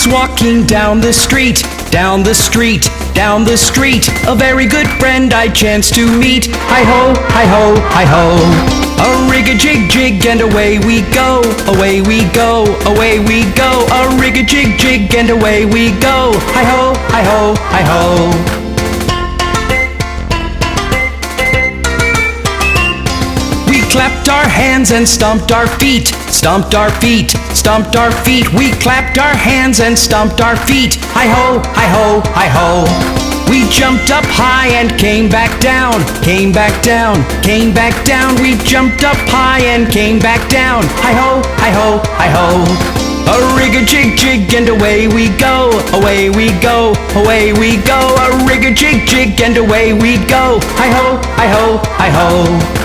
was walking down the street, down the street, down the street. A very good friend I chanced to meet. Hi-ho, hi-ho, hi-ho. A rig-a-jig-jig and away we go, away we go, away we go. A rig-a-jig-jig and away we go. Hi-ho, hi-ho, hi-ho. We clapped our hands and stomped our feet, stomped our feet, stomped our feet. We clapped our hands and stomped our feet. Hi-ho, hi-ho, hi-ho. We jumped up high and came back down, came back down, came back down. We jumped up high and came back down. Hi-ho, hi-ho, hi-ho. A rig-a-jig-jig and away we go, away we go, away we go. A rig-a-jig-jig and away we go. Hi-ho, hi-ho, hi-ho.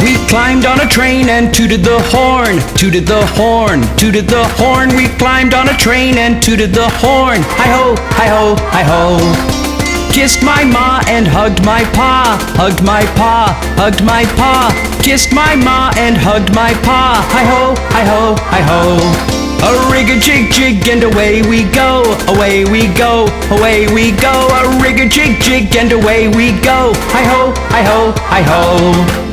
We climbed on a train and tooted the horn, tooted the horn, tooted the horn. We climbed on a train and tooted the horn. Hi-ho, hi-ho, hi-ho. Kissed my ma and hugged my pa, hugged my pa, hugged my pa. Kissed my ma and hugged my pa. Hi-ho, hi-ho, hi-ho. A rig-a-jig-jig and away we go, away we go, away we go. A rig-a-jig-jig and away we go. Hi-ho, hi-ho, hi-ho.